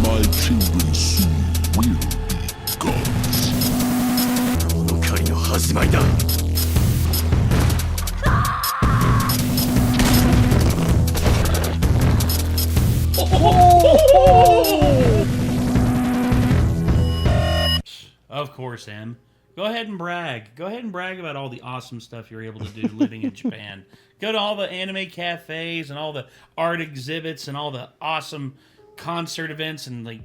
My children soon will be gods. この狩りの始まりだ。Of course, Em. Go ahead and brag. Go ahead and brag about all the awesome stuff you're able to do living in Japan. Go to all the anime cafes and all the art exhibits and all the awesome concert events and like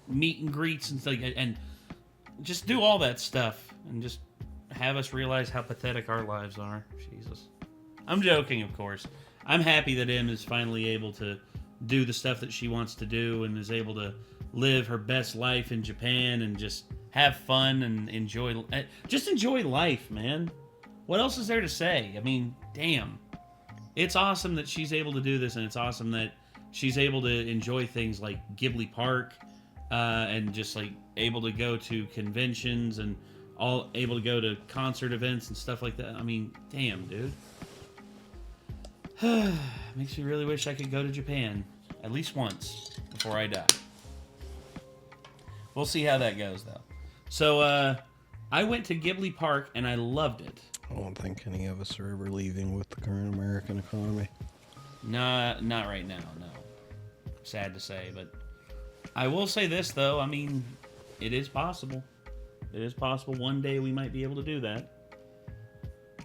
meet and greets and just do all that stuff and just have us realize how pathetic our lives are. Jesus. I'm joking, of course. I'm happy that Em is finally able to do the stuff that she wants to do and is able to live her best life in Japan and just have fun and enjoy life, man. What else is there to say? I mean, damn. It's awesome that she's able to do this, and it's awesome that she's able to enjoy things like Ghibli Park and just like able to go to conventions and all able to go to concert events and stuff like that. I mean, damn, dude. Makes me really wish I could go to Japan at least once before I die. We'll see how that goes, though. So, I went to Ghibli Park, and I loved it. I don't think any of us are ever leaving with the current American economy. Nah, not right now, no. Sad to say, but I will say this, though. I mean, it is possible. It is possible one day we might be able to do that.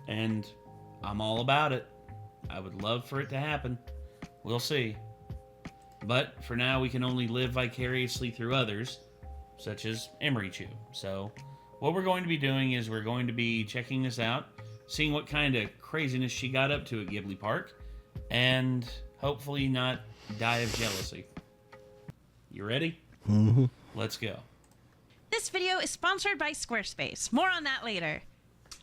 And I'm all about it. I would love for it to happen. We'll see. But for now, we can only live vicariously through others, such as Emery Chew. So what we're going to be doing is we're going to be checking this out, seeing what kind of craziness she got up to at Ghibli Park, and hopefully not die of jealousy. You ready? Mm-hmm. Let's go. This video is sponsored by Squarespace. More on that later.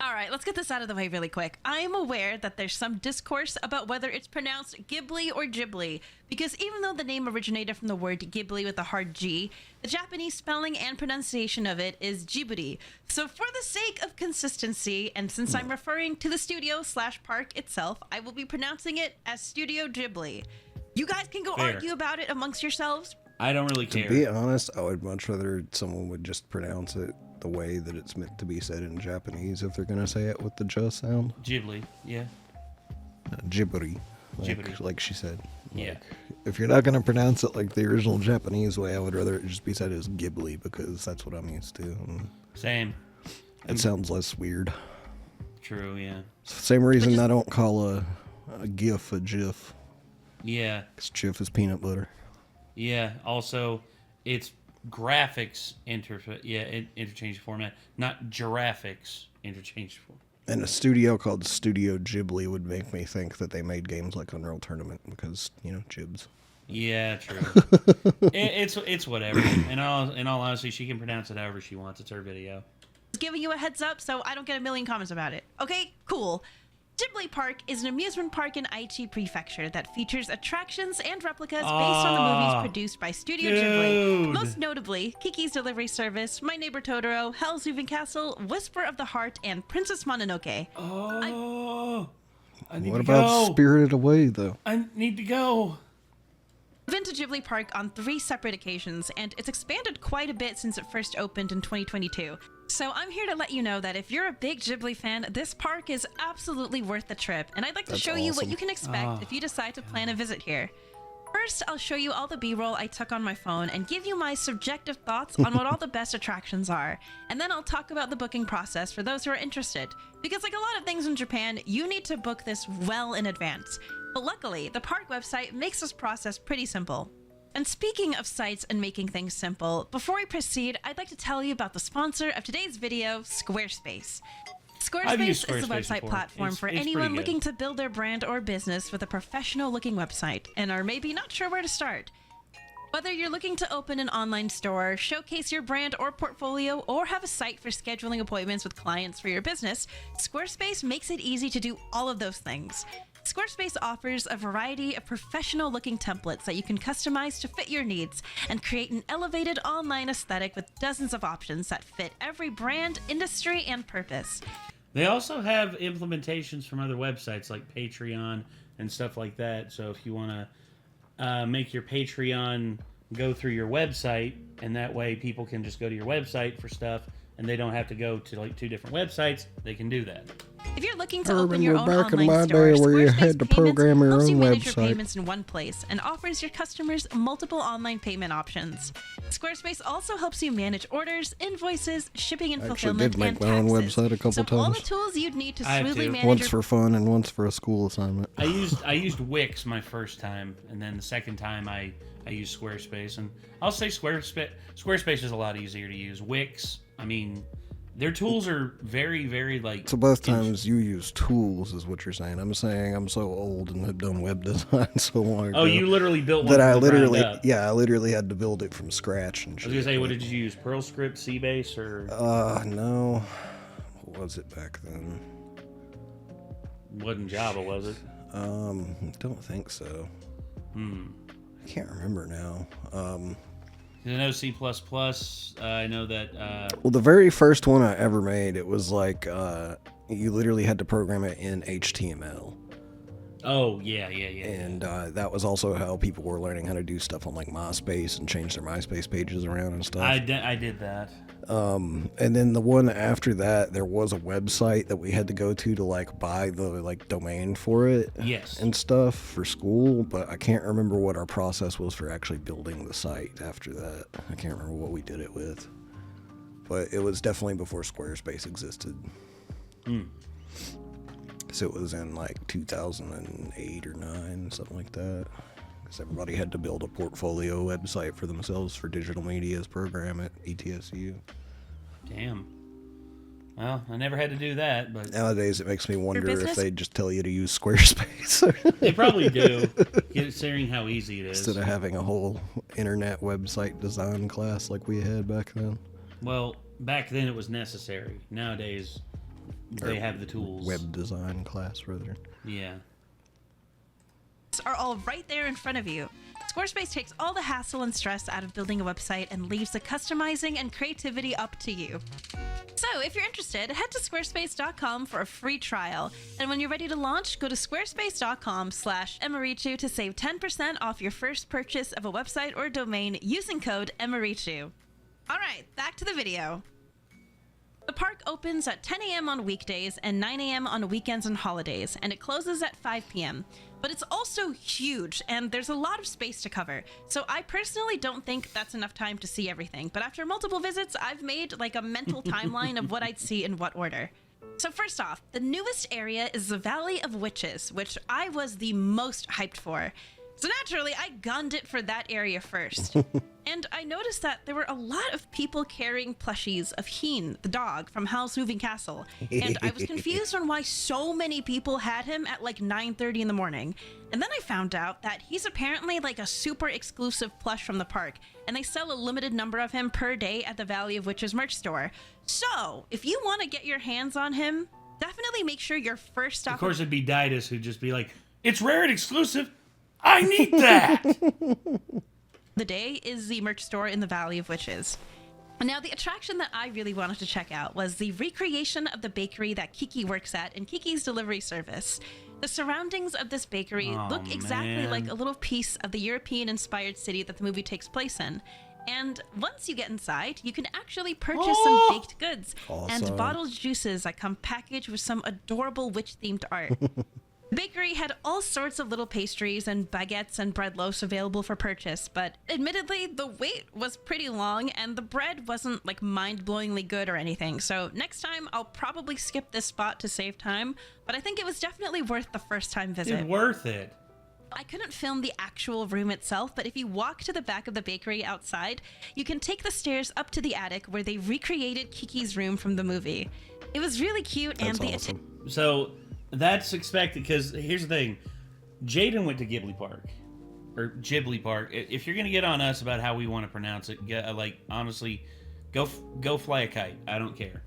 All right, let's get this out of the way really quick. I am aware that there's some discourse about whether it's pronounced Ghibli or Ghibli, because even though the name originated from the word Ghibli with a hard G, the Japanese spelling and pronunciation of it is Ghibli. So for the sake of consistency, and since I'm referring to the studio/park itself, I will be pronouncing it as Studio Ghibli. You guys can go argue about it amongst yourselves. I don't really care. To be honest, I would much rather someone would just pronounce it the way that it's meant to be said in Japanese if they're going to say it with the J sound. Ghibli, yeah. Ghibli. Ghibli. Like she said. Yeah. If you're not going to pronounce it like the original Japanese way, I would rather it just be said as Ghibli because that's what I'm used to. And Same. it sounds less weird. True, yeah. Same reason I don't call a GIF a GIF. Yeah. Because GIF is peanut butter. Yeah, also, it's graphics interchange format, not giraffics interchange format. And a studio called Studio Ghibli would make me think that they made games like Unreal Tournament because, Jibs. Yeah, true. It's whatever. In all honesty, she can pronounce it however she wants. It's her video. Giving you a heads up so I don't get a million comments about it. Okay, cool. Ghibli Park is an amusement park in Aichi Prefecture that features attractions and replicas based on the movies produced by Studio Ghibli. Most notably, Kiki's Delivery Service, My Neighbor Totoro, Hell's Moving Castle, Whisper of the Heart, and Princess Mononoke. I need What to about go. Spirited Away, though? I need to go. I've been to Ghibli Park on 3 separate occasions, and it's expanded quite a bit since it first opened in 2022. So I'm here to let you know that if you're a big Ghibli fan, this park is absolutely worth the trip, and I'd like to show you what you can expect if you decide to plan a visit here. First, I'll show you all the B-roll I took on my phone and give you my subjective thoughts on what all the best attractions are. And then I'll talk about the booking process for those who are interested. Because like a lot of things in Japan, you need to book this well in advance. But luckily, the park website makes this process pretty simple. And speaking of sites and making things simple, before we proceed, I'd like to tell you about the sponsor of today's video, Squarespace. Squarespace is a website platform for anyone looking to build their brand or business with a professional-looking website, and are maybe not sure where to start. Whether you're looking to open an online store, showcase your brand or portfolio, or have a site for scheduling appointments with clients for your business, Squarespace makes it easy to do all of those things. Squarespace offers a variety of professional-looking templates that you can customize to fit your needs and create an elevated online aesthetic with dozens of options that fit every brand, industry, and purpose. They also have implementations from other websites like Patreon and stuff like that. So if you want to make your Patreon go through your website, and that way people can just go to your website for stuff, and they don't have to go to like 2 different websites. They can do that. If you're looking to open your own back in online my store, day where you Squarespace had to Payments program your helps you own manage your website. payments in one place and offers your customers multiple online payment options. Squarespace also helps you manage orders, invoices, shipping and I actually fulfillment, did make and my own taxes. website a couple so all the times. tools you'd need to I have smoothly to. manage Once your for fun and once for a school assignment. I used Wix my first time, and then the second time I used Squarespace, and I'll say Squarespace is a lot easier to use. Wix, I mean, their tools are very, very like. So both times you use tools is what you're saying. I'm saying I'm so old and have done web design so long ago. Oh, you literally built one that I from the ground literally, up. yeah, I literally had to build it from scratch and I was shit. gonna say, what did you use? Perl script, CBase, or No. What was it back then? wasn't Java, was it? Don't think so. I can't remember now. 'Cause I know C++. I know that. Well, the very first one I ever made, it was like you literally had to program it in HTML. Oh yeah. And that was also how people were learning how to do stuff on like MySpace and change their MySpace pages around and stuff. I did that. And then the one after that, there was a website that we had to go to like buy the like domain for it. Yes. And stuff for school, but I can't remember what our process was for actually building the site after that. I can't remember what we did it with. But it was definitely before Squarespace existed. So it was in like 2008 or 9, something like that. Because everybody had to build a portfolio website for themselves for digital media's program at ETSU. Damn. Well, I never had to do that, but Nowadays, it makes me wonder if business? they just tell you to use Squarespace they probably do, considering how easy it is. instead of having a whole internet website design class like we had back then. Well, back then it was necessary. Nowadays, they have the tools. Web design class, rather. Yeah. are all right there in front of you. Squarespace takes all the hassle and stress out of building a website and leaves the customizing and creativity up to you. So if you're interested, head to squarespace.com for a free trial. And when you're ready to launch, go to squarespace.com/Emerichu to save 10% off your first purchase of a website or domain using code Emerichu. All right, back to the video. The park opens at 10 a.m. on weekdays and 9 a.m. on weekends and holidays, and it closes at 5 p.m. But it's also huge, and there's a lot of space to cover, so I personally don't think that's enough time to see everything. But after multiple visits, I've made like a mental timeline of what I'd see in what order. So first off, the newest area is the Valley of Witches, which I was the most hyped for. So naturally, I gunned it for that area first. And I noticed that there were a lot of people carrying plushies of Heen, the dog from Howl's Moving Castle. And I was confused on why so many people had him at like 9:30 in the morning. And then I found out that he's apparently like a super exclusive plush from the park, and they sell a limited number of him per day at the Valley of Witches merch store. So if you want to get your hands on him, definitely make sure your first stop... Of course, it'd be Didas who'd just be like, it's rare and exclusive. I need that. The day is the merch store in the Valley of Witches. Now, the attraction that I really wanted to check out was the recreation of the bakery that Kiki works at in Kiki's delivery service. The surroundings of this bakery look exactly man. like a little piece of the European-inspired city that the movie takes place in. And once you get inside, you can actually purchase some baked goods and Awesome. bottled juices that come packaged with some adorable witch-themed art. The bakery had all sorts of little pastries and baguettes and bread loaves available for purchase, but admittedly, the wait was pretty long and the bread wasn't like mind-blowingly good or anything, so next time I'll probably skip this spot to save time, but I think it was definitely worth the first time visit. It's worth it. I couldn't film the actual room itself, but if you walk to the back of the bakery outside, you can take the stairs up to the attic where they recreated Kiki's room from the movie. It was really cute. That's and the awesome. So that's expected, because here's the thing. Jaden went to Ghibli Park. Or Ghibli Park. If you're going to get on us about how we want to pronounce it, like, honestly, go fly a kite. I don't care.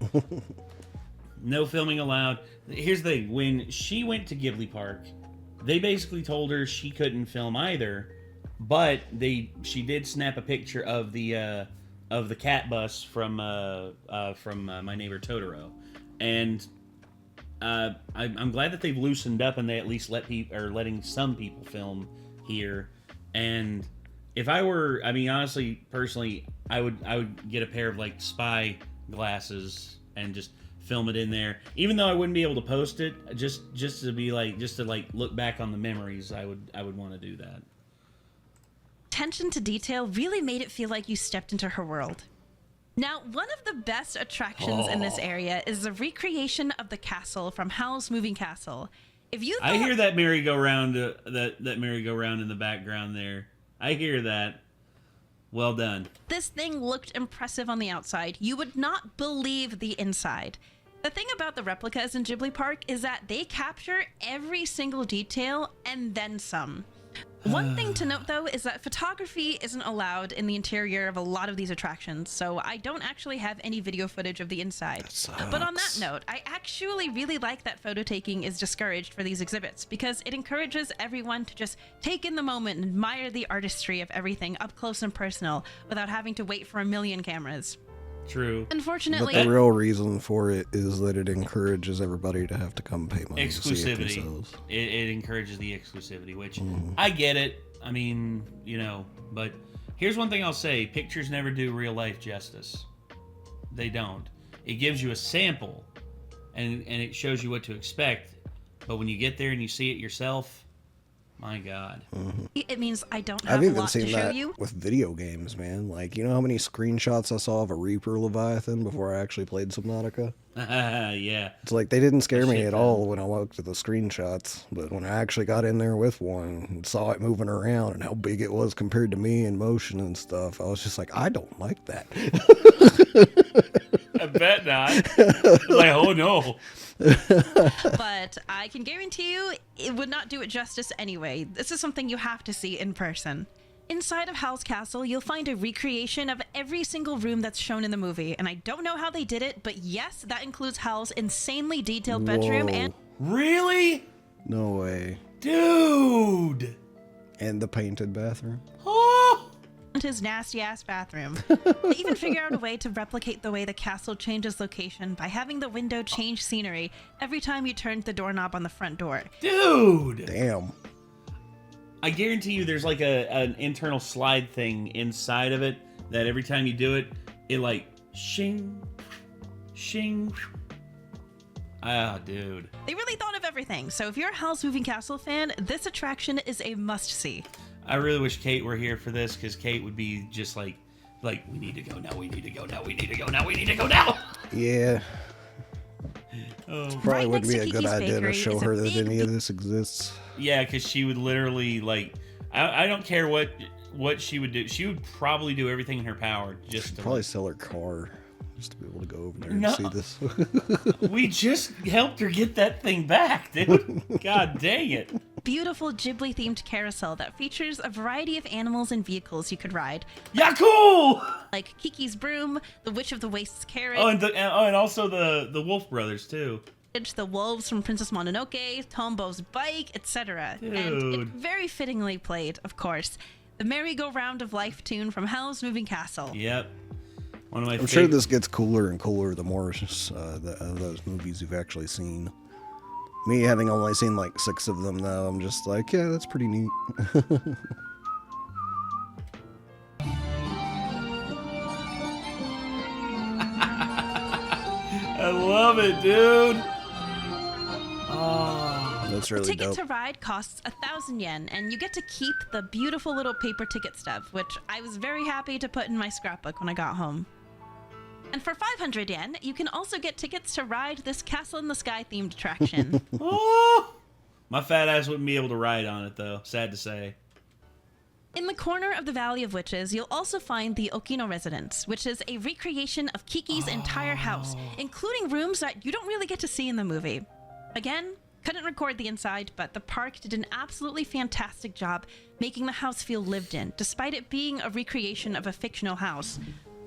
No filming allowed. Here's the thing. When she went to Ghibli Park, they basically told her she couldn't film either, but she did snap a picture of the cat bus from My Neighbor Totoro, and I'm glad that they've loosened up and they at least letting some people film here, and if I were, I mean, honestly, personally, I would get a pair of like spy glasses and just film it in there. Even though I wouldn't be able to post it, just to be like, just to like look back on the memories, I would want to do that. Attention to detail really made it feel like you stepped into her world. Now, one of the best attractions in this area is the recreation of the castle from Howl's Moving Castle. If you thought... I hear that merry-go-round, that merry-go-round in the background there. I hear that. Well done. This thing looked impressive on the outside. You would not believe the inside. The thing about the replicas in Ghibli Park is that they capture every single detail and then some. One thing to note, though, is that photography isn't allowed in the interior of a lot of these attractions, so I don't actually have any video footage of the inside. But on that note, I actually really like that photo taking is discouraged for these exhibits, because it encourages everyone to just take in the moment and admire the artistry of everything up close and personal without having to wait for a million cameras. True. Unfortunately, But the real reason for it is that it encourages everybody to have to come pay money to see it Exclusivity. themselves. It encourages the exclusivity, which I get it. I mean, you know, but here's one thing I'll say. Pictures never do real life justice. They don't. It gives you a sample and it shows you what to expect. But when you get there and you see it yourself, my God. it means I don't have I've a even lot to seen show that you. with video games, man. Like, you know how many screenshots I saw of a Reaper Leviathan before I actually played Subnautica? Yeah. It's like they didn't scare me Shit, at all when I looked at the screenshots, but when I actually got in there with one and saw it moving around and how big it was compared to me in motion and stuff, I was just like, I don't like that. I bet not. Like, oh no. But I can guarantee you it would not do it justice anyway. This is something you have to see in person. Inside of Howl's Castle, you'll find a recreation of every single room that's shown in the movie, and I don't know how they did it, but yes, that includes Howl's insanely detailed bedroom Whoa. and Really? No way. Dude. And the painted bathroom. Oh. his nasty-ass bathroom. They even figure out a way to replicate the way the castle changes location by having the window change scenery every time you turn the doorknob on the front door. Dude. Damn. I guarantee you there's like an internal slide thing inside of it that every time you do it, it like shing, shing. Ah, dude. They really thought of everything, so if you're a Howl's Moving Castle fan, this attraction is a must-see. I really wish Kate were here for this, because Kate would be just like, we need to go now, we need to go now, we need to go now, we need to go now. Yeah. Oh. Probably Right would next be to a good Kiki's idea to Bakery show is a her that big, any of this exists. Yeah, because she would literally, like, I don't care what she would do. She would probably do everything in her power just to... Probably sell her car just to be able to go over there No. and see this. We just helped her get that thing back, dude. God dang it. beautiful Ghibli-themed carousel that features a variety of animals and vehicles you could ride, Yeah, cool! like Kiki's broom, the Witch of the Wast's carrot, Oh, and also the Wolf Brothers, too. the wolves from Princess Mononoke, Tombo's bike, etc. And it Dude. very fittingly played, of course, the Merry-Go-Round of Life tune from Howl's Moving Castle. Yep. One of my I'm sure this gets cooler and cooler the more those movies you've actually seen. Me having only seen like 6 of them though, I'm just like, yeah, that's pretty neat. I love it, dude. Oh. That's The really ticket dope. to ride costs 1,000 yen, and you get to keep the beautiful little paper ticket stub, which I was very happy to put in my scrapbook when I got home. And for 500 yen, you can also get tickets to ride this Castle in the Sky themed attraction. Oh. My fat ass wouldn't be able to ride on it, though. Sad to say. In the corner of the Valley of Witches, you'll also find the Okino Residence, which is a recreation of Kiki's entire house, including rooms that you don't really get to see in the movie. Again, couldn't record the inside, but the park did an absolutely fantastic job making the house feel lived in, despite it being a recreation of a fictional house.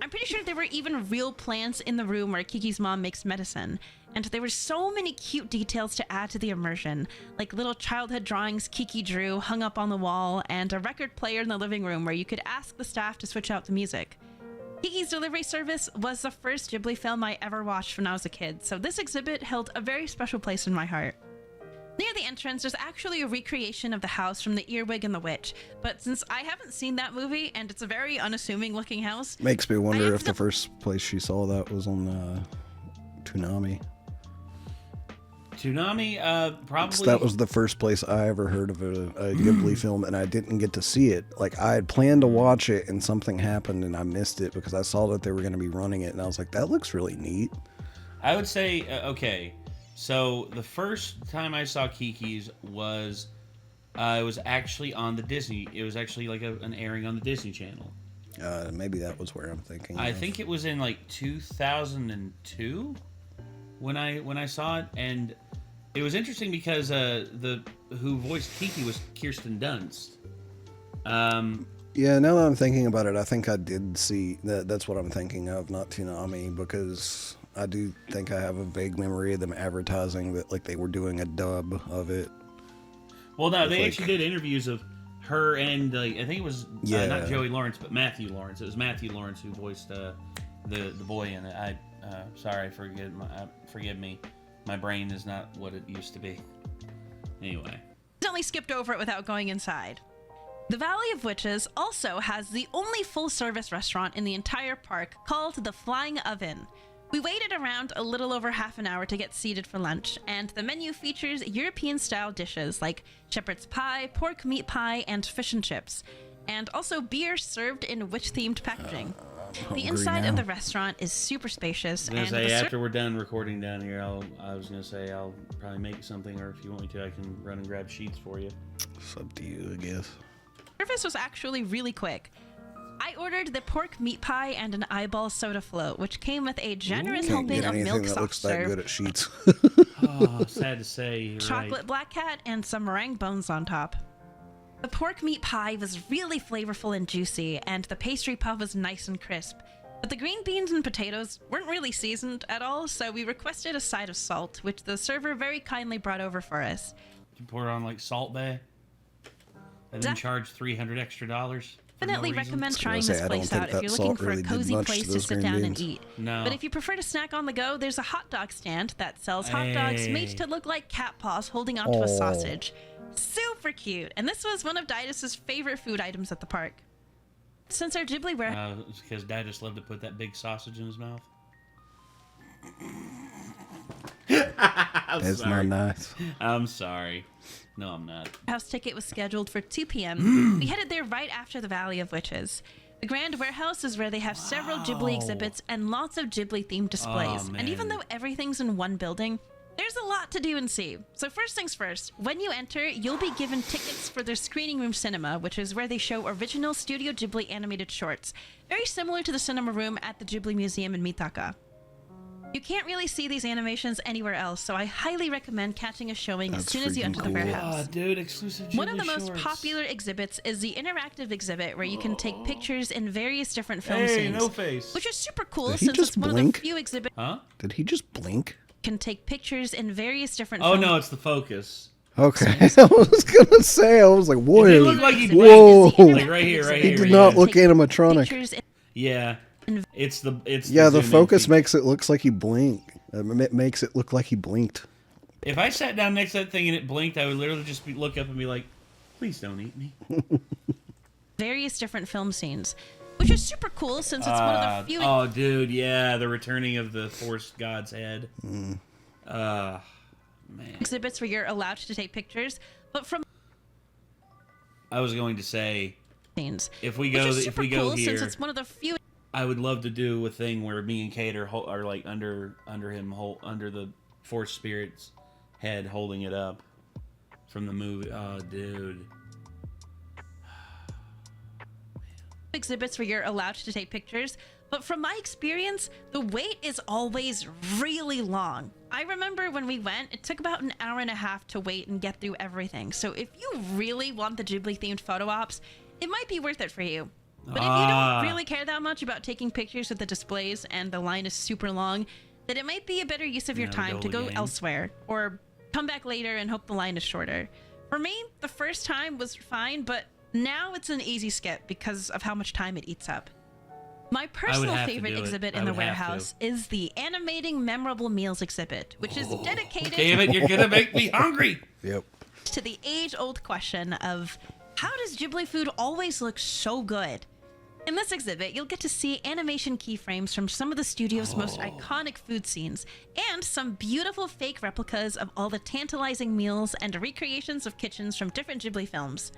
I'm pretty sure there were even real plants in the room where Kiki's mom makes medicine, and there were so many cute details to add to the immersion, like little childhood drawings Kiki drew hung up on the wall, and a record player in the living room where you could ask the staff to switch out the music. Kiki's Delivery Service was the first Ghibli film I ever watched when I was a kid, so this exhibit held a very special place in my heart. Near the entrance, there's actually a recreation of the house from The Earwig and the Witch. But since I haven't seen that movie, and it's a very unassuming looking house... Makes me wonder if the first place she saw that was on Toonami. Toonami, probably... That was the first place I ever heard of a Ghibli film, and I didn't get to see it. Like, I had planned to watch it, and something happened, and I missed it because I saw that they were going to be running it, and I was like, that looks really neat. I would say, okay, so the first time I saw Kiki's was, it was actually on the Disney, it was actually like an airing on the Disney Channel. Maybe that was where I'm thinking. I think it was in like 2002 when I saw it, and it was interesting because who voiced Kiki was Kirsten Dunst. Yeah, now that I'm thinking about it, I think I did see that. That's what I'm thinking of, not Toonami, because I do think I have a vague memory of them advertising that like they were doing a dub of it. Well, no, they actually did interviews of her and I think it was not Joey Lawrence, but Matthew Lawrence. It was Matthew Lawrence who voiced the boy in it. Sorry, forgive me. My brain is not what it used to be. Anyway. Definitely skipped over it without going inside. The Valley of Witches also has the only full-service restaurant in the entire park called the Flying Oven. We waited around a little over half an hour to get seated for lunch, and the menu features European-style dishes like shepherd's pie, pork meat pie, and fish and chips, and also beer served in witch-themed packaging. The inside of the restaurant is super spacious. I was going to say, after we're done recording down here, I'll probably make something, or if you want me to, I can run and grab sheets for you. It's up to you, I guess. Service was actually really quick. I ordered the pork meat pie and an eyeball soda float, which came with a generous helping of milk that soft looks that serve, good at sheets. Oh, sad to say, you're chocolate right. black cat, and some meringue bones on top. The pork meat pie was really flavorful and juicy, and the pastry puff was nice and crisp. But the green beans and potatoes weren't really seasoned at all, so we requested a side of salt, which the server very kindly brought over for us. You pour it on like Salt Bay, and then charge $300 extra. Definitely recommend trying this place out if you're looking for a cozy place to sit down and eat. No. But if you prefer to snack on the go, there's a hot dog stand that sells hot dogs made to look like cat paws holding onto a sausage. Super cute, and this was one of Didas's favorite food items at the park. Since our Ghibli warehouse... It's because Didus loved to put that big sausage in his mouth. That's not nice. I'm sorry. No, I'm not. House ticket was scheduled for 2 p.m. We headed there right after the Valley of Witches. The Grand Warehouse is where they have several Ghibli exhibits and lots of Ghibli-themed displays. And even though everything's in one building, there's a lot to do and see. So first things first, when you enter, you'll be given tickets for their screening room cinema, which is where they show original Studio Ghibli animated shorts, very similar to the cinema room at the Ghibli Museum in Mitaka. You can't really see these animations anywhere else, so I highly recommend catching a showing as soon as you enter the warehouse. Oh, dude, exclusive Ghibli One of the most shorts. popular exhibits is the interactive exhibit where you can take pictures in various different film Hey, scenes. no face. Which is super cool Did he since just it's one of blink? the few exhibits Huh? Did he just blink? can take pictures in various different Oh, film no, it's the focus. Okay, I was gonna say, I was like, whoa, It did look like he whoa. Like right here, right He here. did yeah. not look animatronic. pictures in Yeah. It's the Yeah, the zoom in focus feature. makes it looks like he blinked. It makes it look like he blinked. If I sat down next to that thing and it blinked, I would literally just look up and be like, please don't eat me. various different film scenes, which is super cool since it's one of the few Oh, dude, yeah, the returning of the Force God's head. Man. exhibits where you're allowed to take pictures, but from I was going to say, scenes. if we Which go, is if super we go cool here, since it's one of the few I would love to do a thing where me and Kate are like under him, under the Force Spirit's head, holding it up from the movie. Oh, dude. exhibits where you're allowed to take pictures, but from my experience, the wait is always really long. I remember when we went, it took about an hour and a half to wait and get through everything. So if you really want the Ghibli themed photo ops, it might be worth it for you. But if you don't really care that much about taking pictures of the displays and the line is super long, then it might be a better use of your time to go elsewhere or come back later and hope the line is shorter. For me, the first time was fine, but now it's an easy skip because of how much time it eats up. My personal have to favorite do it. exhibit I in the would have warehouse is the Animating Memorable Meals exhibit, which is dedicated Damn it, you're gonna make me hungry. Yep. to the age-old question of how does Ghibli food always look so good? In this exhibit, you'll get to see animation keyframes from some of the studio's most iconic food scenes, and some beautiful fake replicas of all the tantalizing meals and recreations of kitchens from different Ghibli films.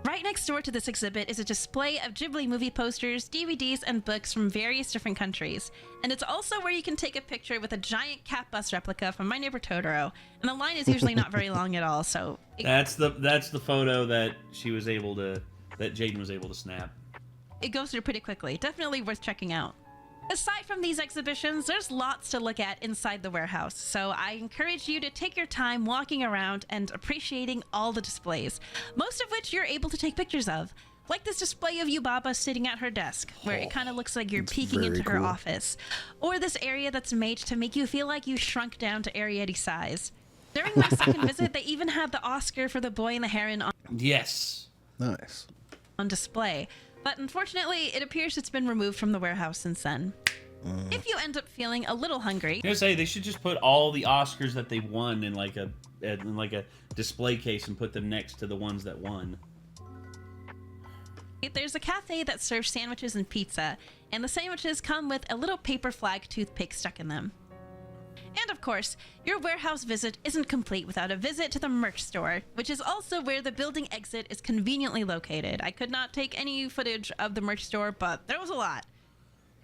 Right next door to this exhibit is a display of Ghibli movie posters, DVDs, and books from various different countries. And it's also where you can take a picture with a giant cat bus replica from My Neighbor Totoro. And the line is usually not very long at all, so... That's the photo that Jaden was able to snap. It goes through pretty quickly. Definitely worth checking out. Aside from these exhibitions, there's lots to look at inside the warehouse, so I encourage you to take your time walking around and appreciating all the displays, most of which you're able to take pictures of. Like this display of Yubaba sitting at her desk, where it kind of looks like you're peeking into her office. Or this area that's made to make you feel like you shrunk down to Arietti size. During my second visit, they even had the Oscar for The Boy and the Heron Yes. Nice. on display. But unfortunately, it appears it's been removed from the warehouse since then. If you end up feeling a little hungry, I was gonna say they should just put all the Oscars that they won in like a display case and put them next to the ones that won. there's a cafe that serves sandwiches and pizza, and the sandwiches come with a little paper flag toothpick stuck in them. And of course, your warehouse visit isn't complete without a visit to the merch store, which is also where the building exit is conveniently located. I could not take any footage of the merch store, but there was a lot.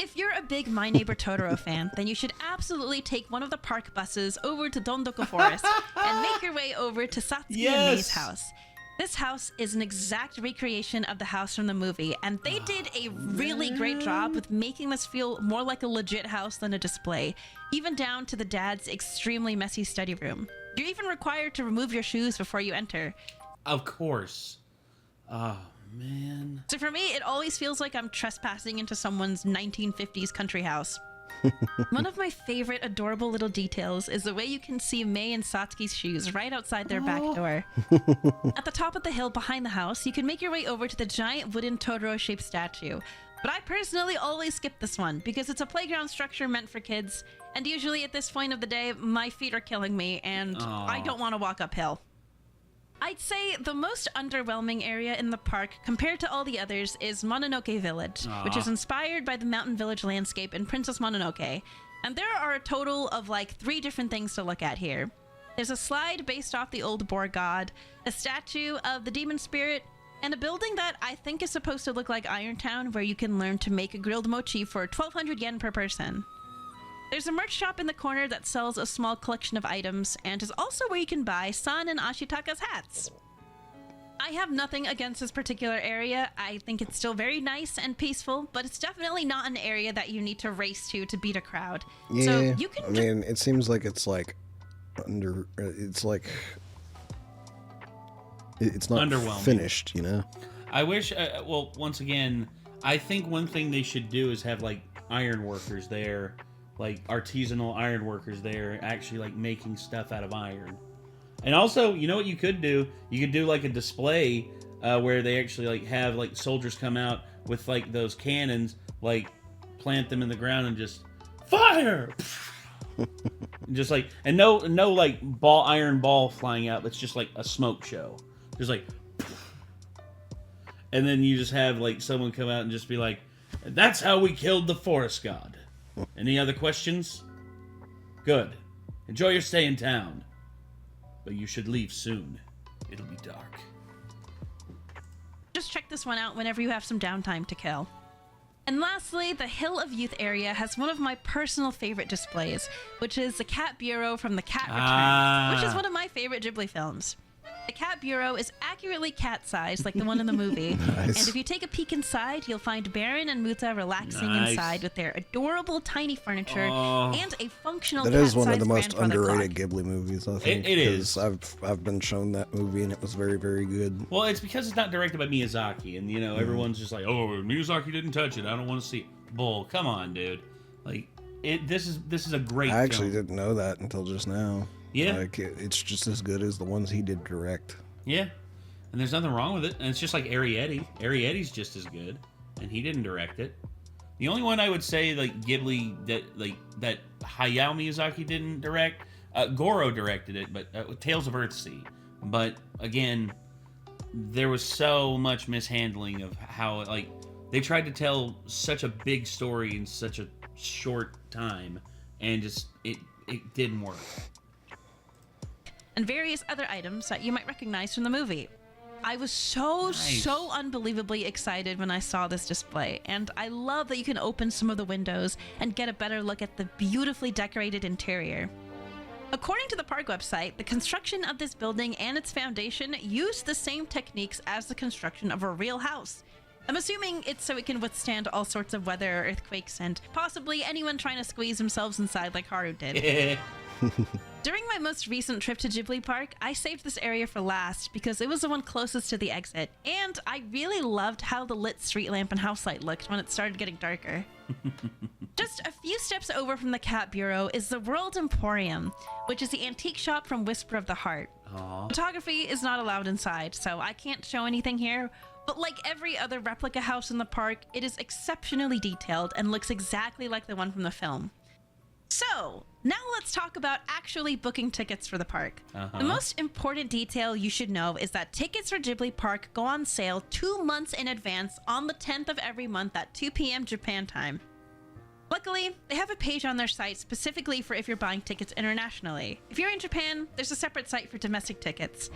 If you're a big My Neighbor Totoro fan, then you should absolutely take one of the park buses over to Dondoko Forest and make your way over to Satsuki and Mei's house. This house is an exact recreation of the house from the movie, and they did a really great job with making this feel more like a legit house than a display, even down to the dad's extremely messy study room. You're even required to remove your shoes before you enter. Of course. Oh, man. So for me, it always feels like I'm trespassing into someone's 1950s country house. One of my favorite adorable little details is the way you can see Mei and Satsuki's shoes right outside their back door. At the top of the hill behind the house, you can make your way over to the giant wooden Totoro-shaped statue. But I personally always skip this one because it's a playground structure meant for kids, and usually at this point of the day, my feet are killing me and I don't want to walk uphill. I'd say the most underwhelming area in the park compared to all the others is Mononoke Village, which is inspired by the mountain village landscape in Princess Mononoke. And there are a total of like 3 different things to look at here. There's a slide based off the old boar god, a statue of the demon spirit, and a building that I think is supposed to look like Irontown, where you can learn to make a grilled mochi for 1,200 yen per person. There's a merch shop in the corner that sells a small collection of items, and is also where you can buy San and Ashitaka's hats. I have nothing against this particular area. I think it's still very nice and peaceful, but it's definitely not an area that you need to race to beat a crowd. Yeah, so you can I mean, it seems like it's like it's like it's not underwhelming. Finished, you know? I wish, well, once again, I think one thing they should do is have like iron workers there, like artisanal iron workers there, actually like making stuff out of iron. And also, you know what you could do? You could do like a display where they actually like have like soldiers come out with like those cannons, like plant them in the ground and just fire. Just like, and no like iron ball flying out. It's just like a smoke show. There's like, and then you just have like someone come out and just be like, "That's how we killed the forest god." Any other questions? Good. Enjoy your stay in town. But you should leave soon. It'll be dark. just check this one out whenever you have some downtime to kill. And lastly, the Hill of Youth area has one of my personal favorite displays, which is the Cat Bureau from The Cat Returns, which is one of my favorite Ghibli films. The Cat Bureau is accurately cat-sized, like the one in the movie. Nice. And if you take a peek inside, you'll find Baron and Muta relaxing inside with their adorable tiny furniture and a functional That cat-sized is one of the most grandfather underrated clock. Ghibli movies, I think. It is. I've been shown that movie, and it was very, very good. Well, it's because it's not directed by Miyazaki, and you know everyone's just like, "Oh, Miyazaki didn't touch it. I don't want to see it." Bull, come on, dude. Like, this is a great. I actually film. didn't know that until just now. Yeah. Like, it's just as good as the ones he did direct. Yeah, and there's nothing wrong with it. And it's just like Arietti. Arietti's just as good, and he didn't direct it. The only one I would say like Ghibli that Hayao Miyazaki didn't direct, Goro directed it, but Tales of Earthsea. But again, there was so much mishandling of how like they tried to tell such a big story in such a short time, and just it didn't work. And various other items that you might recognize from the movie. I was so unbelievably excited when I saw this display, and I love that you can open some of the windows and get a better look at the beautifully decorated interior. According to the park website, the construction of this building and its foundation used the same techniques as the construction of a real house. I'm assuming it's so it can withstand all sorts of weather, earthquakes, and possibly anyone trying to squeeze themselves inside like Haru did. During my most recent trip to Ghibli Park, I saved this area for last because it was the one closest to the exit, and I really loved how the lit street lamp and house light looked when it started getting darker. Just a few steps over from the Cat Bureau is the World Emporium, which is the antique shop from Whisper of the Heart. Aww. Photography is not allowed inside, so I can't show anything here, but like every other replica house in the park, it is exceptionally detailed and looks exactly like the one from the film. So, now let's talk about actually booking tickets for the park. The most important detail you should know is that tickets for Ghibli Park go on sale 2 months in advance on the 10th of every month at 2 p.m. Japan time. Luckily, they have a page on their site specifically for if you're buying tickets internationally. If you're in Japan, there's a separate site for domestic tickets.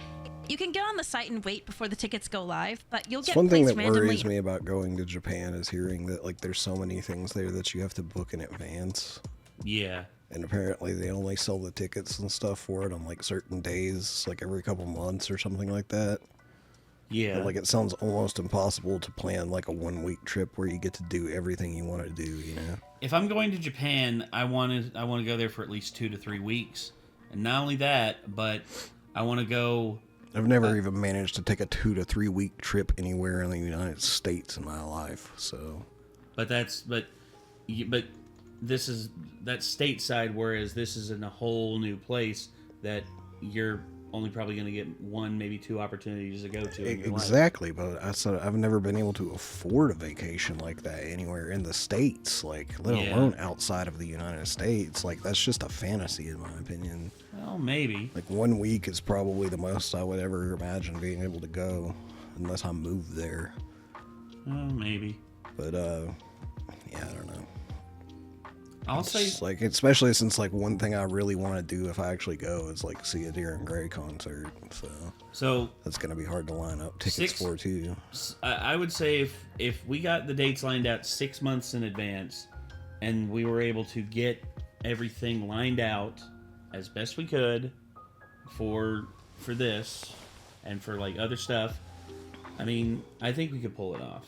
You can get on the site and wait before the tickets go live, but you'll get one thing placed that randomly. worries me about going to Japan is hearing that like there's so many things there that you have to book in advance. Yeah. And apparently they only sell the tickets and stuff for it on like certain days, like every couple months or something like that. Yeah. And, like it sounds almost impossible to plan like a 1 week trip where you get to do everything you want to do, you know? If I'm going to Japan, I want to go there for at least 2 to 3 weeks. And not only that, but I want to go. I've never even managed to take a 2 to 3 week trip anywhere in the United States in my life, so. But this is that's stateside, whereas this is in a whole new place that you're only probably going to get 1, maybe 2 opportunities to go to. In your exactly, life. But I said I've never been able to afford a vacation like that anywhere in the States, like let alone outside of the United States. Like that's just a fantasy, in my opinion. Well, maybe. Like 1 week is probably the most I would ever imagine being able to go, unless I move there. Maybe. But yeah, I don't know. I'll say, like, especially since like one thing I really want to do if I actually go is like see a Darren Gray concert. So that's gonna be hard to line up tickets for too. I would say if we got the dates lined out 6 months in advance, and we were able to get everything lined out as best we could for this and for like other stuff, I mean, I think we could pull it off.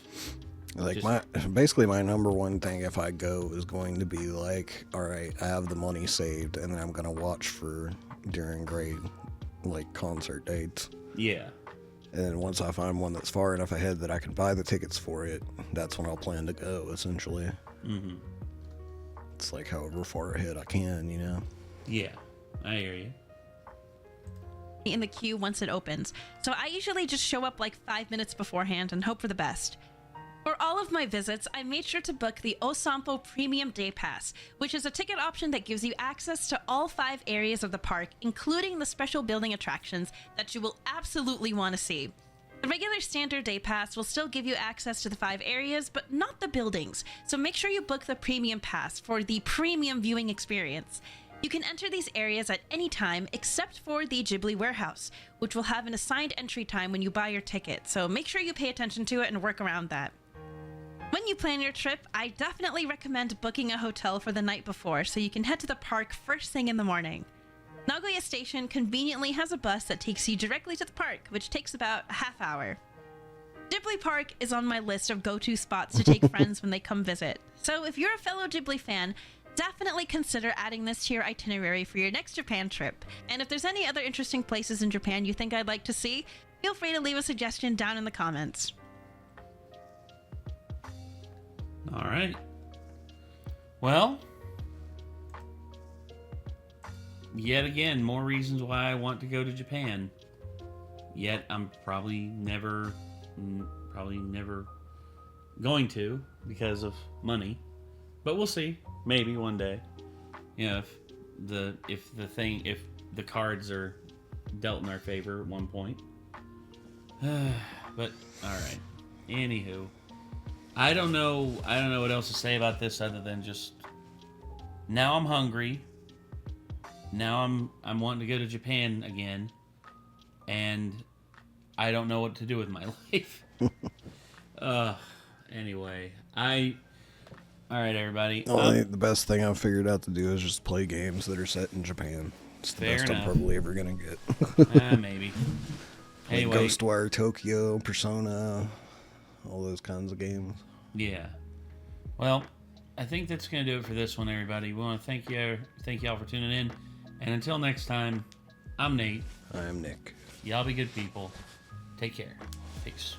Like my number one thing if I go is going to be like, all right, I have the money saved, and then I'm gonna watch for Darren Gray like concert dates. Yeah. And then once I find one that's far enough ahead that I can buy the tickets for it, that's when I'll plan to go. Essentially. Mm-hmm. It's like however far ahead I can, you know. Yeah, I hear you. In the queue once it opens, so I usually just show up like 5 minutes beforehand and hope for the best. For all of my visits, I made sure to book the Osampo Premium Day Pass, which is a ticket option that gives you access to all 5 areas of the park, including the special building attractions that you will absolutely want to see. The regular standard Day Pass will still give you access to the 5 areas, but not the buildings, so make sure you book the Premium Pass for the premium viewing experience. You can enter these areas at any time except for the Ghibli Warehouse, which will have an assigned entry time when you buy your ticket, so make sure you pay attention to it and work around that. When you plan your trip, I definitely recommend booking a hotel for the night before so you can head to the park first thing in the morning. Nagoya Station conveniently has a bus that takes you directly to the park, which takes about a half hour. Ghibli Park is on my list of go-to spots to take friends when they come visit, so if you're a fellow Ghibli fan, definitely consider adding this to your itinerary for your next Japan trip. And if there's any other interesting places in Japan you think I'd like to see, feel free to leave a suggestion down in the comments. All right. Well, yet again, more reasons why I want to go to Japan. Yet I'm probably never going to because of money, but we'll see. Maybe one day, you know, if the cards are dealt in our favor at one point. But all right. Anywho, I don't know what else to say about this other than just now I'm hungry. Now I'm wanting to go to Japan again, and I don't know what to do with my life. Anyway, all right, everybody. The best thing I've figured out to do is just play games that are set in Japan. It's the best I'm probably ever gonna get. Maybe. Like Anyway, Ghostwire Tokyo, Persona, all those kinds of games. yeah. Well, I think that's gonna do it for this one, everybody. We want to thank y'all for tuning in, and until next time, I'm Nate. I'm Nick. Y'all be good people. Take care. Peace.